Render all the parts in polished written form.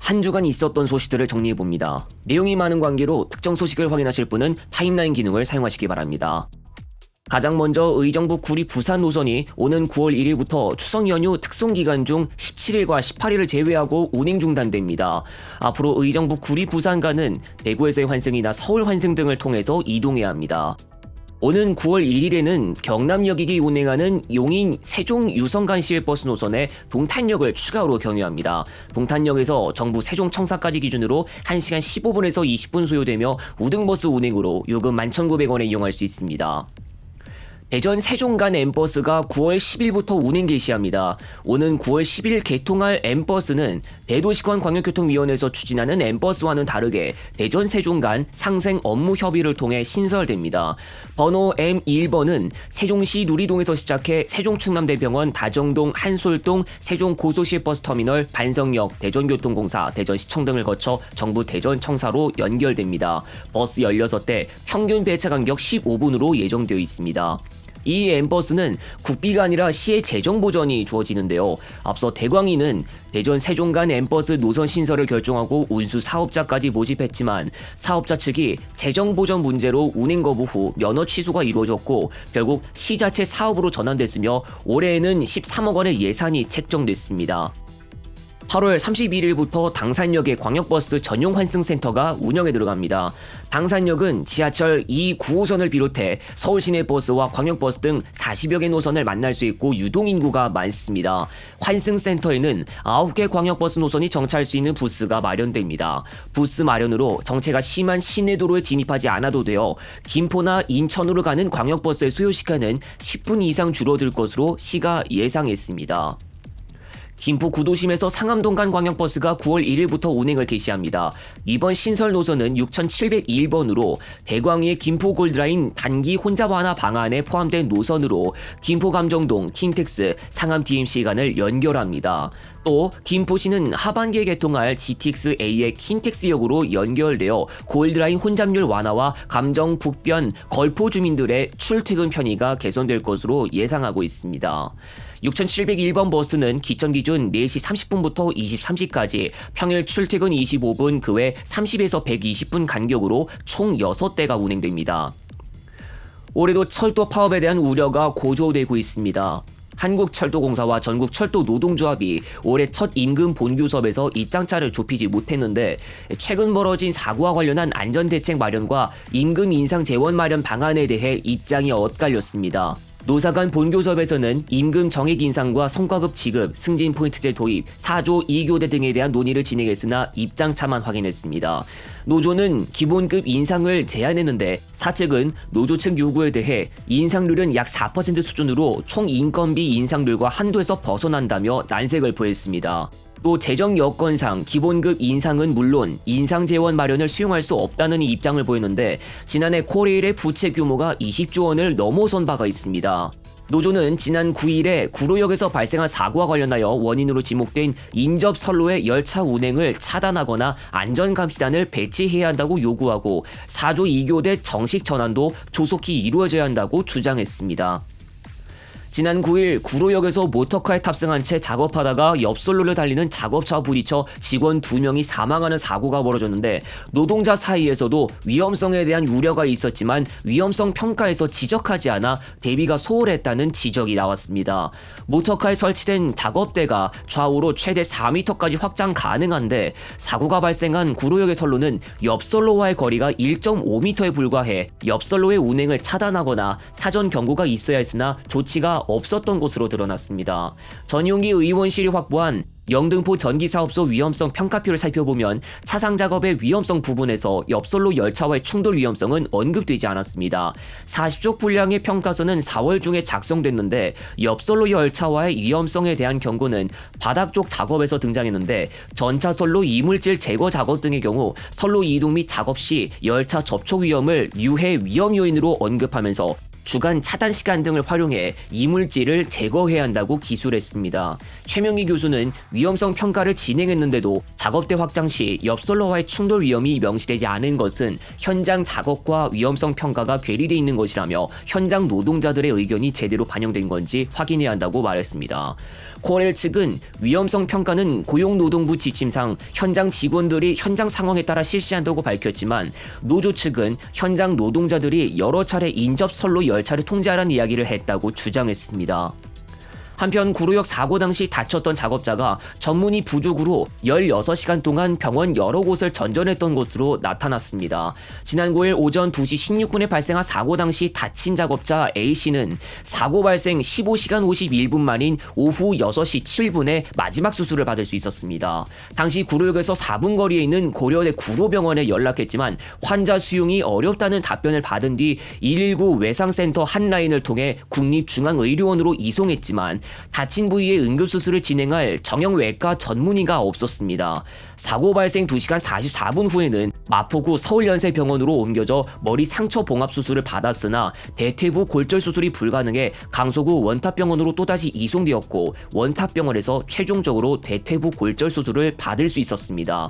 한 주간 있었던 소식들을 정리해봅니다. 내용이 많은 관계로 특정 소식을 확인하실 분은 타임라인 기능을 사용하시기 바랍니다. 가장 먼저 의정부 구리 부산 노선이 오는 9월 1일부터 추석 연휴 특송 기간 중 17일과 18일을 제외하고 운행 중단됩니다. 앞으로 의정부 구리 부산 간은 대구에서의 환승이나 서울 환승 등을 통해서 이동해야 합니다. 오는 9월 1일에는 경남역이 운행하는 용인 세종 유성간 시외버스 노선에 동탄역을 추가로 경유합니다. 동탄역에서 정부 세종청사까지 기준으로 1시간 15분에서 20분 소요되며 우등버스 운행으로 요금 11,900원에 이용할 수 있습니다. 대전 세종 간 M버스가 9월 10일부터 운행 개시합니다. 오는 9월 10일 개통할 M버스는 대도시권 광역교통위원회에서 추진하는 M버스와는 다르게 대전 세종 간 상생 업무 협의를 통해 신설됩니다. 번호 M1번은 세종시 누리동에서 시작해 세종충남대병원, 다정동, 한솔동, 세종고속시외버스터미널, 반성역, 대전교통공사, 대전시청 등을 거쳐 정부 대전청사로 연결됩니다. 버스 16대, 평균 배차 간격 15분으로 예정되어 있습니다. 이 M버스는 국비가 아니라 시의 재정 보전이 주어지는데요. 앞서 대광위는 대전 세종 간 M버스 노선 신설을 결정하고 운수 사업자까지 모집했지만 사업자 측이 재정 보전 문제로 운행 거부 후 면허 취소가 이루어졌고 결국 시 자체 사업으로 전환됐으며 올해에는 13억 원의 예산이 책정됐습니다. 8월 31일부터 당산역에 광역버스 전용 환승센터가 운영에 들어갑니다. 당산역은 지하철 2, 9호선을 비롯해 서울시내버스와 광역버스 등 40여 개 노선을 만날 수 있고 유동인구가 많습니다. 환승센터에는 9개 광역버스 노선이 정차할 수 있는 부스가 마련됩니다. 부스 마련으로 정체가 심한 시내도로에 진입하지 않아도 되어 김포나 인천으로 가는 광역버스의 소요시간은 10분 이상 줄어들 것으로 시가 예상했습니다. 김포 구도심에서 상암동 간 광역버스가 9월 1일부터 운행을 개시합니다. 이번 신설 노선은 6701번으로 대광위의 김포 골드라인 단기 혼잡 완화 방안에 포함된 노선으로 김포 감정동, 킨텍스, 상암 DMC 간을 연결합니다. 또 김포시는 하반기에 개통할 GTX-A의 킨텍스역으로 연결되어 골드라인 혼잡률 완화와 감정 북변, 걸포 주민들의 출퇴근 편의가 개선될 것으로 예상하고 있습니다. 6701번 버스는 기천 기준 4시 30분부터 23시까지 평일 출퇴근 25분 그 외 30에서 120분 간격으로 총 6대가 운행됩니다. 올해도 철도 파업에 대한 우려가 고조되고 있습니다. 한국철도공사와 전국철도노동조합이 올해 첫 임금 본교섭에서 입장차를 좁히지 못했는데 최근 벌어진 사고와 관련한 안전대책 마련과 임금 인상 재원 마련 방안에 대해 입장이 엇갈렸습니다. 노사 간 본교섭에서는 임금 정액 인상과 성과급 지급, 승진 포인트제 도입, 4조 2교대 등에 대한 논의를 진행했으나 입장차만 확인했습니다. 노조는 기본급 인상을 제안했는데 사측은 노조 측 요구에 대해 인상률은 약 4% 수준으로 총 인건비 인상률과 한도에서 벗어난다며 난색을 표했습니다. 또 재정 여건상 기본급 인상은 물론 인상 재원 마련을 수용할 수 없다는 입장을 보였는데 지난해 코레일의 부채 규모가 20조 원을 넘어선 바가 있습니다. 노조는 지난 9일에 구로역에서 발생한 사고와 관련하여 원인으로 지목된 인접 선로의 열차 운행을 차단하거나 안전감시단을 배치해야 한다고 요구하고 4조 2교대 정식 전환도 조속히 이루어져야 한다고 주장했습니다. 지난 9일 구로역에서 모터카에 탑승한 채 작업하다가 옆선로를 달리는 작업차와 부딪혀 직원 2명이 사망하는 사고가 벌어졌는데 노동자 사이에서도 위험성에 대한 우려가 있었지만 위험성 평가에서 지적하지 않아 대비가 소홀했다는 지적이 나왔습니다. 모터카에 설치된 작업대가 좌우로 최대 4m까지 확장 가능한데 사고가 발생한 구로역의 선로는 옆선로와의 거리가 1.5m에 불과해 옆선로의 운행을 차단하거나 사전 경고가 있어야 했으나 조치가 없었던 것으로 드러났습니다. 전용기 의원실이 확보한 영등포 전기사업소 위험성 평가표를 살펴보면 차상 작업의 위험성 부분에서 옆선로 열차와의 충돌 위험성은 언급되지 않았습니다. 40쪽 분량의 평가서는 4월 중에 작성됐는데 옆선로 열차와의 위험성에 대한 경고는 바닥 쪽 작업에서 등장했는데 전차선로 이물질 제거 작업 등의 경우 선로 이동 및 작업 시 열차 접촉 위험을 유해 위험 요인으로 언급하면서 주간 차단 시간 등을 활용해 이물질을 제거해야 한다고 기술했습니다. 최명희 교수는 위험성 평가를 진행했는데도 작업대 확장 시 옆선로와의 충돌 위험이 명시되지 않은 것은 현장 작업과 위험성 평가가 괴리되어 있는 것이라며 현장 노동자들의 의견이 제대로 반영된 건지 확인해야 한다고 말했습니다. 코레일 측은 위험성 평가는 고용노동부 지침상 현장 직원들이 현장 상황에 따라 실시한다고 밝혔지만 노조 측은 현장 노동자들이 여러 차례 인접설로 열차를 통제하라는 이야기를 했다고 주장했습니다. 한편 구로역 사고 당시 다쳤던 작업자가 전문의 부족으로 16시간 동안 병원 여러 곳을 전전했던 것으로 나타났습니다. 지난 9일 오전 2시 16분에 발생한 사고 당시 다친 작업자 A씨는 사고 발생 15시간 51분 만인 오후 6시 7분에 마지막 수술을 받을 수 있었습니다. 당시 구로역에서 4분 거리에 있는 고려대 구로병원에 연락했지만 환자 수용이 어렵다는 답변을 받은 뒤 119 외상센터 한 라인을 통해 국립중앙의료원으로 이송했지만 다친 부위에 응급수술을 진행할 정형외과 전문의가 없었습니다. 사고 발생 2시간 44분 후에는 마포구 서울연세병원으로 옮겨져 머리 상처 봉합 수술을 받았으나 대퇴부 골절 수술이 불가능해 강서구 원탑병원으로 또다시 이송되었고 원탑병원에서 최종적으로 대퇴부 골절 수술을 받을 수 있었습니다.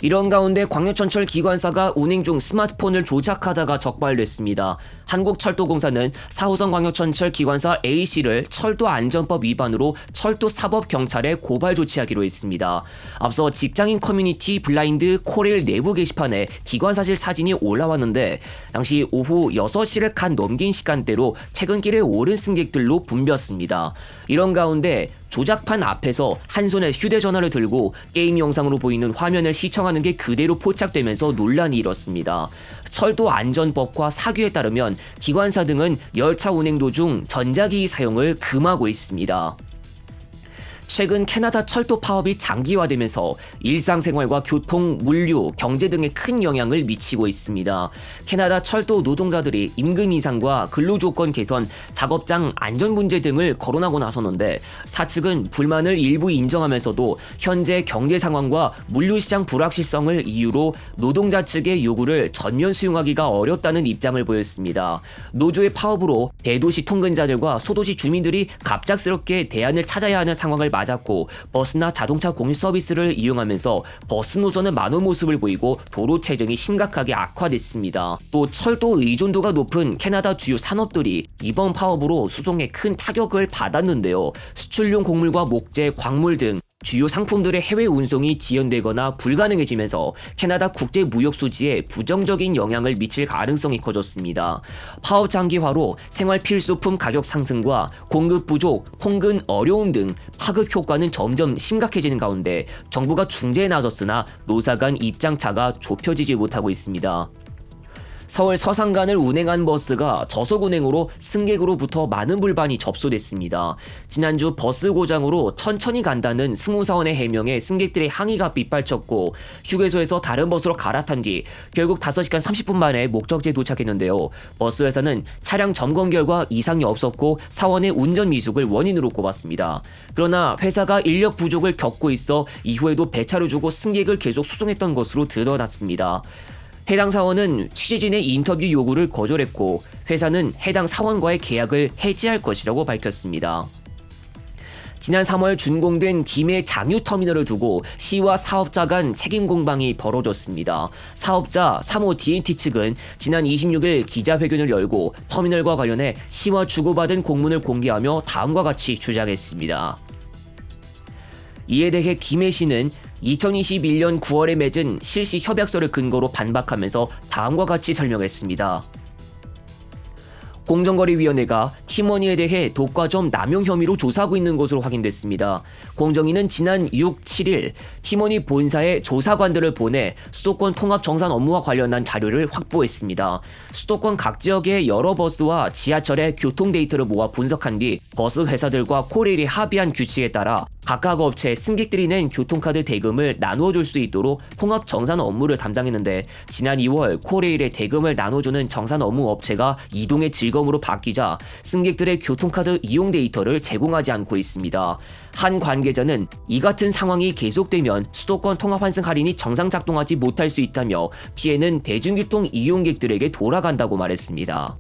이런 가운데 광역철도 기관사가 운행 중 스마트폰을 조작하다가 적발됐습니다. 한국철도공사는 4호선 광역철도 기관사 A씨를 철도안전법 위반으로 철도사법경찰에 고발 조치하기로 했습니다. 앞서 직장인 커뮤니티 블라인드 코레일 내부 게시판에 기관사실 사진이 올라왔는데 당시 오후 6시를 간 넘긴 시간대로 퇴근길에 오른 승객들로 붐볐습니다. 이런 가운데 조작판 앞에서 한 손에 휴대전화를 들고 게임 영상으로 보이는 화면을 시청하는 게 그대로 포착되면서 논란이 일었습니다. 철도안전법과 사규에 따르면 기관사 등은 열차 운행 도중 전자기기 사용을 금하고 있습니다. 최근 캐나다 철도 파업이 장기화되면서 일상생활과 교통, 물류, 경제 등에 큰 영향을 미치고 있습니다. 캐나다 철도 노동자들이 임금 인상과 근로조건 개선, 작업장 안전 문제 등을 거론하고 나섰는데 사측은 불만을 일부 인정하면서도 현재 경제 상황과 물류시장 불확실성을 이유로 노동자 측의 요구를 전면 수용하기가 어렵다는 입장을 보였습니다. 노조의 파업으로 대도시 통근자들과 소도시 주민들이 갑작스럽게 대안을 찾아야 하는 상황을 맞았고 버스나 자동차 공유 서비스를 이용하면서 버스 노선은 많은 모습을 보이고 도로 체증이 심각하게 악화됐습니다. 또 철도 의존도가 높은 캐나다 주요 산업들이 이번 파업으로 수송에 큰 타격을 받았는데요. 수출용 곡물과 목재, 광물 등 주요 상품들의 해외 운송이 지연되거나 불가능해지면서 캐나다 국제 무역 수지에 부정적인 영향을 미칠 가능성이 커졌습니다. 파업 장기화로 생활 필수품 가격 상승과 공급 부족, 통근 어려움 등 파급 효과는 점점 심각해지는 가운데 정부가 중재에 나섰으나 노사 간 입장차가 좁혀지지 못하고 있습니다. 서울 서산간을 운행한 버스가 저속 운행으로 승객으로부터 많은 불만이 접수됐습니다. 지난주 버스 고장으로 천천히 간다는 승무사원의 해명에 승객들의 항의가 빗발쳤고 휴게소에서 다른 버스로 갈아탄 뒤 결국 5시간 30분 만에 목적지에 도착했는데요. 버스 회사는 차량 점검 결과 이상이 없었고 사원의 운전 미숙을 원인으로 꼽았습니다. 그러나 회사가 인력 부족을 겪고 있어 이후에도 배차를 주고 승객을 계속 수송했던 것으로 드러났습니다. 해당 사원은 취재진의 인터뷰 요구를 거절했고 회사는 해당 사원과의 계약을 해지할 것이라고 밝혔습니다. 지난 3월 준공된 김해 장유터미널을 두고 시와 사업자 간 책임 공방이 벌어졌습니다. 사업자 3호 D&T 측은 지난 26일 기자회견을 열고 터미널과 관련해 시와 주고받은 공문을 공개하며 다음과 같이 주장했습니다. 이에 대해 김해시는 2021년 9월에 맺은 실시 협약서를 근거로 반박하면서 다음과 같이 설명했습니다. 공정거래위원회가 팀원이에 대해 독과점 남용 혐의로 조사하고 있는 것으로 확인됐습니다. 공정위는 지난 6, 7일 팀원이 본사에 조사관들을 보내 수도권 통합 정산 업무와 관련한 자료를 확보했습니다. 수도권 각 지역의 여러 버스와 지하철의 교통 데이터를 모아 분석한 뒤 버스 회사들과 코레일이 합의한 규칙에 따라 각각 업체 승객들이 낸 교통카드 대금을 나누어 줄 수 있도록 통합 정산 업무를 담당했는데 지난 2월 코레일의 대금을 나눠주는 정산 업무 업체가 이동의 즐거움으로 바뀌자 승객들의 교통카드 이용 데이터를 제공하지 않고 있습니다. 한 관계자는 이 같은 상황이 계속되면 수도권 통합 환승 할인이 정상 작동하지 못할 수 있다며 피해는 대중교통 이용객들에게 돌아간다고 말했습니다.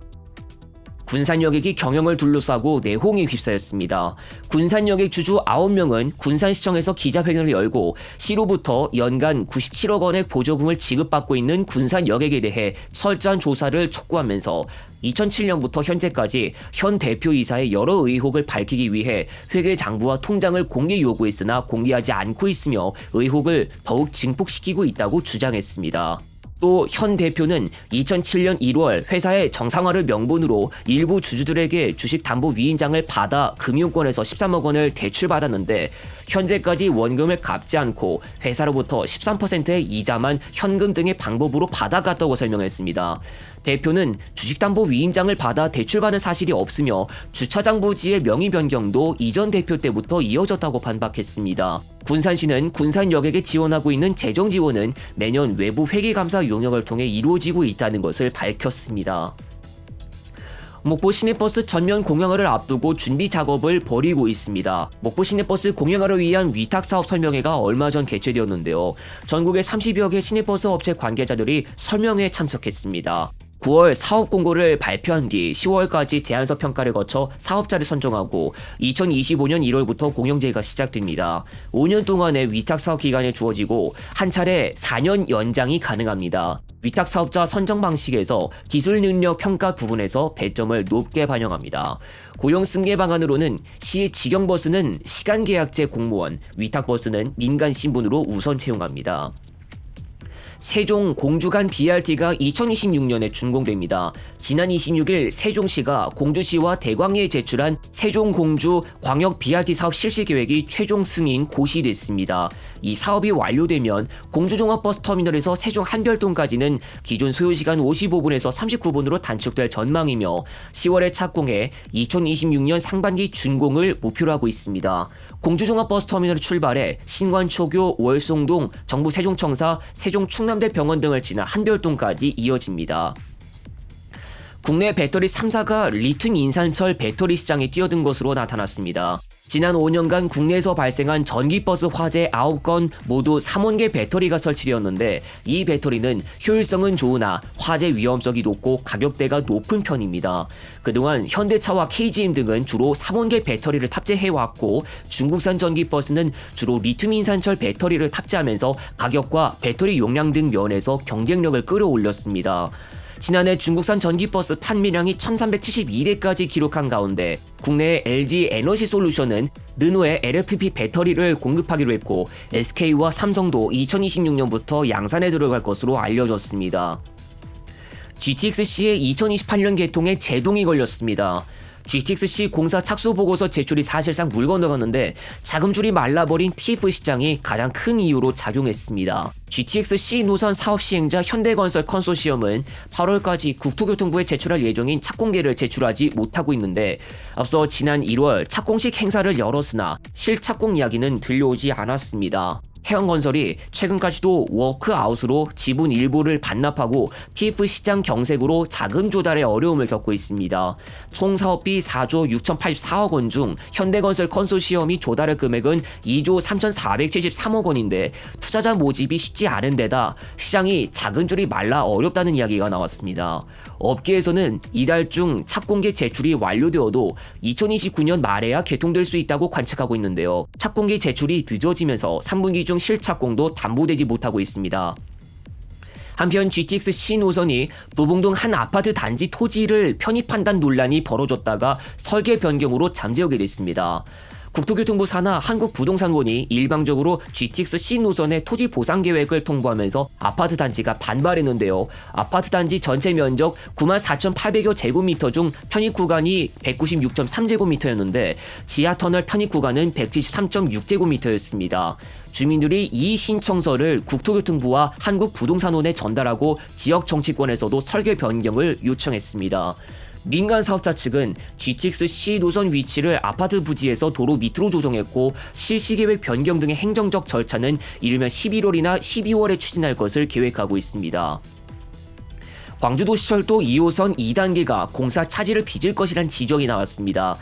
군산여객이 경영을 둘러싸고 내홍에 휩싸였습니다. 군산여객 주주 9명은 군산시청에서 기자회견을 열고 시로부터 연간 97억 원의 보조금을 지급받고 있는 군산여객에 대해 철저한 조사를 촉구하면서 2007년부터 현재까지 현 대표이사의 여러 의혹을 밝히기 위해 회계장부와 통장을 공개 요구했으나 공개하지 않고 있으며 의혹을 더욱 증폭시키고 있다고 주장했습니다. 또 현 대표는 2007년 1월 회사의 정상화를 명분으로 일부 주주들에게 주식담보 위인장을 받아 금융권에서 13억 원을 대출받았는데 현재까지 원금을 갚지 않고 회사로부터 13%의 이자만 현금 등의 방법으로 받아갔다고 설명했습니다. 대표는 주식담보 위인장을 받아 대출받은 사실이 없으며 주차장 부지의 명의 변경도 이전 대표 때부터 이어졌다고 반박했습니다. 군산시는 군산역에게 지원하고 있는 재정 지원은 매년 외부 회계감사 용역을 통해 이루어지고 있다는 것을 밝혔습니다. 목포 시내버스 전면 공영화를 앞두고 준비 작업을 벌이고 있습니다. 목포 시내버스 공영화를 위한 위탁사업 설명회가 얼마 전 개최되었는데요. 전국의 30여 개 시내버스 업체 관계자들이 설명회에 참석했습니다. 9월 사업 공고를 발표한 뒤 10월까지 대안서 평가를 거쳐 사업자를 선정하고 2025년 1월부터 공영제가 시작됩니다. 5년 동안의 위탁사업 기간이 주어지고 한 차례 4년 연장이 가능합니다. 위탁사업자 선정 방식에서 기술 능력 평가 부분에서 배점을 높게 반영합니다. 고용 승계 방안으로는 시의 직영버스는 시간계약제 공무원, 위탁버스는 민간 신분으로 우선 채용합니다. 세종 공주 간 BRT가 2026년에 준공됩니다. 지난 26일 세종시가 공주시와 대광리에 제출한 세종 공주 광역 BRT 사업 실시 계획이 최종 승인 고시됐습니다. 이 사업이 완료되면 공주종합버스터미널에서 세종 한별동까지는 기존 소요시간 55분에서 39분으로 단축될 전망이며 10월에 착공해 2026년 상반기 준공을 목표로 하고 있습니다. 공주종합버스터미널을 출발해 신관초교, 월송동, 정부 세종청사, 세종 충남대병원 등을 지나 한별동까지 이어집니다. 국내 배터리 3사가 리튬 인산철 배터리 시장에 뛰어든 것으로 나타났습니다. 지난 5년간 국내에서 발생한 전기버스 화재 9건 모두 3원계 배터리가 설치되었는데 이 배터리는 효율성은 좋으나 화재 위험성이 높고 가격대가 높은 편입니다. 그동안 현대차와 KGM 등은 주로 3원계 배터리를 탑재해왔고 중국산 전기버스는 주로 리튬 인산철 배터리를 탑재하면서 가격과 배터리 용량 등 면에서 경쟁력을 끌어올렸습니다. 지난해 중국산 전기버스 판매량이 1372대까지 기록한 가운데 국내의 LG 에너지솔루션은 르노의 LFP 배터리를 공급하기로 했고 SK와 삼성도 2026년부터 양산에 들어갈 것으로 알려졌습니다. GTX-C의 2028년 개통에 제동이 걸렸습니다. GTX-C 공사 착수 보고서 제출이 사실상 물 건너갔는데 자금줄이 말라버린 PF 시장이 가장 큰 이유로 작용했습니다. GTX-C 노선 사업 시행자 현대건설 컨소시엄은 8월까지 국토교통부에 제출할 예정인 착공계를 제출하지 못하고 있는데 앞서 지난 1월 착공식 행사를 열었으나 실착공 이야기는 들려오지 않았습니다. 태영건설이 최근까지도 워크아웃으로 지분 일부를 반납하고 PF 시장 경색으로 자금 조달에 어려움을 겪고 있습니다. 총 사업비 4조 6,084억 원 중 현대건설 컨소시엄이 조달할 금액은 2조 3,473억 원인데 투자자 모집이 쉽지 않은 데다 시장이 자금줄이 말라 어렵다는 이야기가 나왔습니다. 업계에서는 이달 중 착공계 제출이 완료되어도 2029년 말에야 개통될 수 있다고 관측하고 있는데요. 착공계 제출이 늦어지면서 3분기 중 실착공도 담보되지 못하고 있습니다. 한편 GTX-C 노선이 도봉동 한 아파트 단지 토지를 편입한다는 논란이 벌어졌다가 설계 변경으로 잠재우게 됐습니다. 국토교통부 산하 한국부동산원이 일방적으로 GTX-C 노선의 토지 보상 계획을 통보하면서 아파트 단지가 반발했는데요. 아파트 단지 전체 면적 94,800여 제곱미터 중 편입 구간이 196.3제곱미터였는데 지하 터널 편입 구간은 173.6제곱미터였습니다. 주민들이 이 신청서를 국토교통부와 한국부동산원에 전달하고 지역 정치권에서도 설계 변경을 요청했습니다. 민간 사업자 측은 GTX-C 노선 위치를 아파트 부지에서 도로 밑으로 조정했고 실시계획 변경 등의 행정적 절차는 이르면 11월이나 12월에 추진할 것을 계획하고 있습니다. 광주도시철도 2호선 2단계가 공사 차질을 빚을 것이란 지적이 나왔습니다.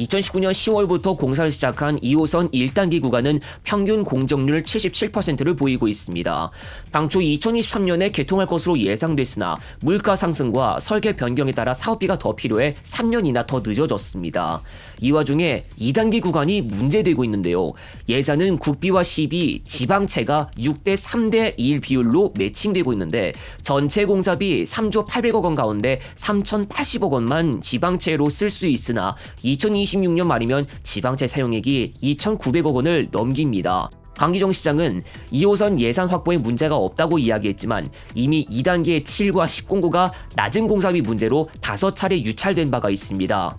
2019년 10월부터 공사를 시작한 2호선 1단계 구간은 평균 공정률 77%를 보이고 있습니다. 당초 2023년에 개통할 것으로 예상됐으나 물가 상승과 설계 변경에 따라 사업비가 더 필요해 3년이나 더 늦어졌습니다. 이 와중에 2단계 구간이 문제되고 있는데요. 예산은 국비와 시비, 지방채가 6대 3대 1 비율로 매칭되고 있는데 전체 공사비 3조 800억 원 가운데 3,080억 원만 지방채로 쓸 수 있으나 2026년 말이면 지방채 사용액이 2,900억 원을 넘깁니다. 강기정 시장은 2호선 예산 확보에 문제가 없다고 이야기했지만 이미 2단계 7과 10 공고가 낮은 공사비 문제로 5차례 유찰된 바가 있습니다.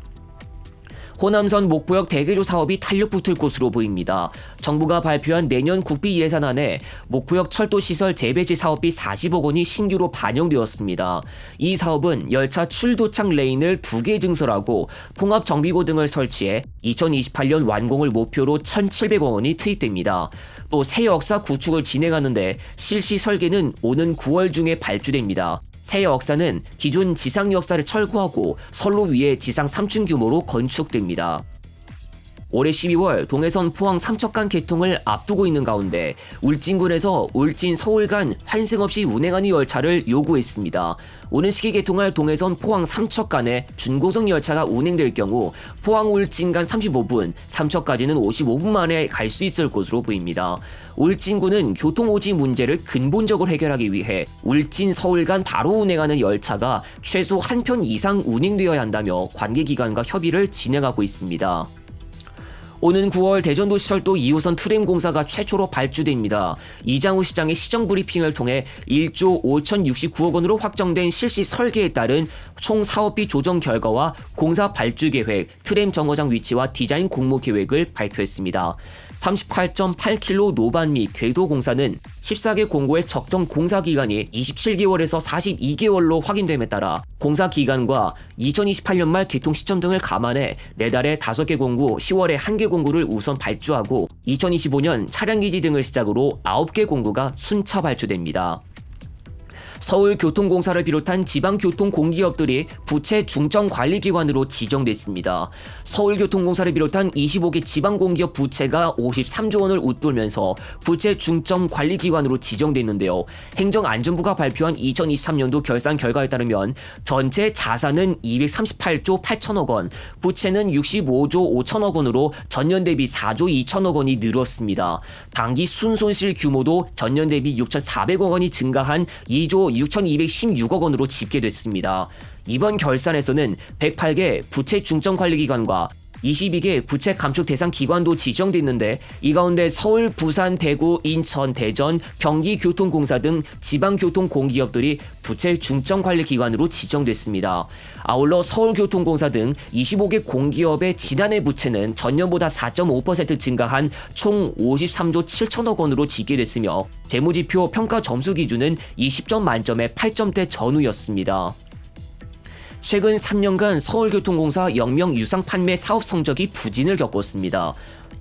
호남선 목포역 대개조 사업이 탄력 붙을 것으로 보입니다. 정부가 발표한 내년 국비 예산안에 목포역 철도시설 재배치 사업비 40억 원이 신규로 반영되었습니다. 이 사업은 열차 출도착 레인을 2개 증설하고 통합 정비고 등을 설치해 2028년 완공을 목표로 1,700억 원이 투입됩니다. 또 새 역사 구축을 진행하는데 실시 설계는 오는 9월 중에 발주됩니다. 새 역사는 기존 지상 역사를 철거하고 선로 위에 지상 3층 규모로 건축됩니다. 올해 12월 동해선 포항 삼척 간 개통을 앞두고 있는 가운데 울진군에서 울진 서울 간 환승 없이 운행하는 열차를 요구했습니다. 오는 시기 개통할 동해선 포항 삼척 간에 준고속 열차가 운행될 경우 포항 울진 간 35분, 삼척까지는 55분 만에 갈 수 있을 것으로 보입니다. 울진군은 교통오지 문제를 근본적으로 해결하기 위해 울진 서울 간 바로 운행하는 열차가 최소 한 편 이상 운행되어야 한다며 관계기관과 협의를 진행하고 있습니다. 오는 9월 대전도시철도 2호선 트램 공사가 최초로 발주됩니다. 이장우 시장의 시정 브리핑을 통해 1조 5,069억 원으로 확정된 실시 설계에 따른 총 사업비 조정 결과와 공사 발주 계획, 트램 정거장 위치와 디자인 공모 계획을 발표했습니다. 38.8km 노반 및 궤도 공사는 14개 공고의 적정 공사 기간이 27개월에서 42개월로 확인됨에 따라 공사 기간과 2028년 말 개통 시점 등을 감안해 내달에 5개 공고, 10월에 1개 공고를 우선 발주하고 2025년 차량기지 등을 시작으로 9개 공고가 순차 발주됩니다. 서울교통공사를 비롯한 지방교통공기업들이 부채 중점관리기관으로 지정됐습니다. 서울교통공사를 비롯한 25개 지방공기업 부채가 53조 원을 웃돌면서 부채 중점관리기관으로 지정됐는데요. 행정안전부가 발표한 2023년도 결산 결과에 따르면 전체 자산은 238조 8천억 원, 부채는 65조 5천억 원으로 전년 대비 4조 2천억 원이 늘었습니다. 당기 순손실 규모도 전년 대비 6,400억 원이 증가한 2조 6,216억 원으로 집계됐습니다. 이번 결산에서는 108개 부채 중점관리기관과 22개 부채 감축 대상 기관도 지정됐는데 이 가운데 서울, 부산, 대구, 인천, 대전, 경기교통공사 등 지방교통공기업들이 부채 중점관리기관으로 지정됐습니다. 아울러 서울교통공사 등 25개 공기업의 지난해 부채는 전년보다 4.5% 증가한 총 53조 7천억 원으로 집계됐으며 재무지표 평가 점수 기준은 20점 만점에 8점대 전후였습니다. 최근 3년간 서울교통공사 영명 유상 판매 사업 성적이 부진을 겪었습니다.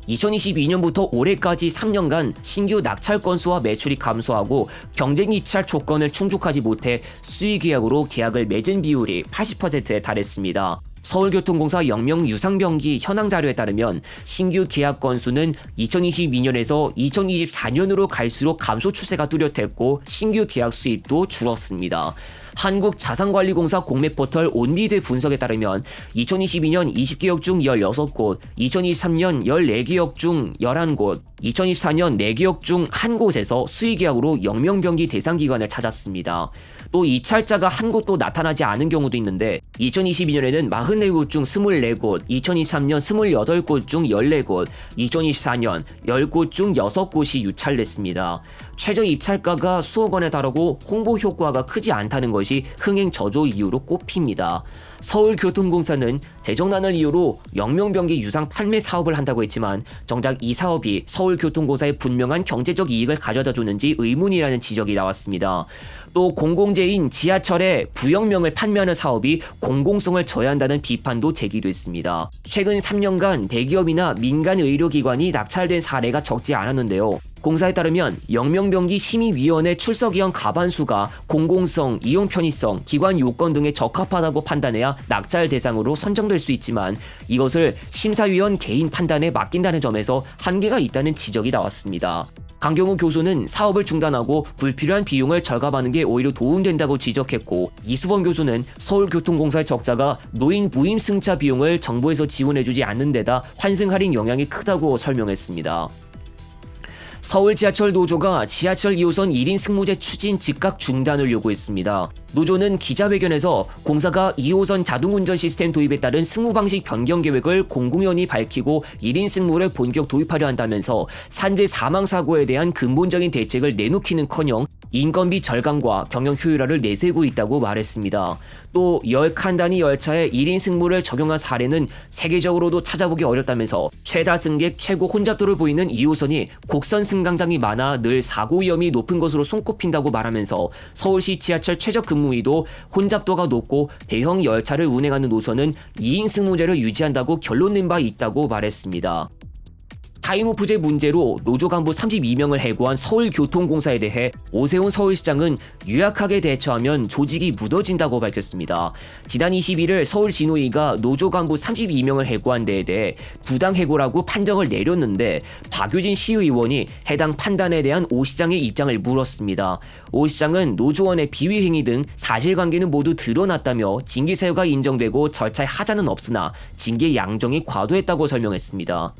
2022년부터 올해까지 3년간 신규 낙찰 건수와 매출이 감소하고 경쟁 입찰 조건을 충족하지 못해 수의계약으로 계약을 맺은 비율이 80%에 달했습니다. 서울교통공사 영명 유상병기 현황 자료에 따르면 신규 계약 건수는 2022년에서 2024년으로 갈수록 감소 추세가 뚜렷했고 신규 계약 수입도 줄었습니다. 한국자산관리공사 공매포털 온리드 분석에 따르면 2022년 20개역 중 16곳, 2023년 14개역 중 11곳, 2024년 4개역 중 1곳에서 수의계약으로 영명병기 대상 기관을 찾았습니다. 또 입찰자가 한 곳도 나타나지 않은 경우도 있는데 2022년에는 44곳 중 24곳, 2023년 28곳 중 14곳, 2024년 10곳 중 6곳이 유찰됐습니다. 최저 입찰가가 수억 원에 달하고 홍보 효과가 크지 않다는 것이 흥행 저조 이유로 꼽힙니다. 서울교통공사는 재정난을 이유로 영명병기 유상 판매 사업을 한다고 했지만 정작 이 사업이 서울교통공사에 분명한 경제적 이익을 가져다 주는지 의문이라는 지적이 나왔습니다. 또 공공재인 지하철의 부영명을 판매하는 사업이 공공성을 저해한다는 비판도 제기됐습니다. 최근 3년간 대기업이나 민간 의료기관이 낙찰된 사례가 적지 않았는데요. 공사에 따르면 영명병기 심의위원회 출석위원 가반수가 공공성, 이용 편의성, 기관 요건 등에 적합하다고 판단해야 해야 낙찰 대상으로 선정될 수 있지만 이것을 심사위원 개인 판단에 맡긴다는 점에서 한계가 있다는 지적이 나왔습니다. 강경우 교수는 사업을 중단하고 불필요한 비용을 절감하는 게 오히려 도움된다고 지적했고, 이수범 교수는 서울교통공사의 적자가 노인 부임 승차 비용을 정부에서 지원해주지 않는 데다 환승 할인 영향이 크다고 설명했습니다. 서울 지하철 노조가 지하철 2호선 1인 승무제 추진 즉각 중단을 요구했습니다. 노조는 기자회견에서 공사가 2호선 자동운전 시스템 도입에 따른 승무 방식 변경 계획을 공공연히 밝히고 1인 승무를 본격 도입하려 한다면서 산재 사망 사고에 대한 근본적인 대책을 내놓기는커녕 인건비 절감과 경영 효율화를 내세우고 있다고 말했습니다. 또 10칸 단위 열차에 1인 승무를 적용한 사례는 세계적으로도 찾아보기 어렵다면서 최다 승객 최고 혼잡도를 보이는 2호선이 곡선 승강장이 많아 늘 사고 위험이 높은 것으로 손꼽힌다고 말하면서 서울시 지하철 최저 근무위도 혼잡도가 높고 대형 열차를 운행하는 노선은 2인 승무제를 유지한다고 결론 낸 바 있다고 말했습니다. 타임오프제 문제로 노조 간부 32명을 해고한 서울교통공사에 대해 오세훈 서울시장은 유약하게 대처하면 조직이 무너진다고 밝혔습니다. 지난 21일 서울진호위가 노조 간부 32명을 해고한 데에 대해 부당해고라고 판정을 내렸는데 박유진 시의원이 해당 판단에 대한 오 시장의 입장을 물었습니다. 오 시장은 노조원의 비위행위 등 사실관계는 모두 드러났다며 징계 사유가 인정되고 절차에 하자는 없으나 징계 양정이 과도했다고 설명했습니다.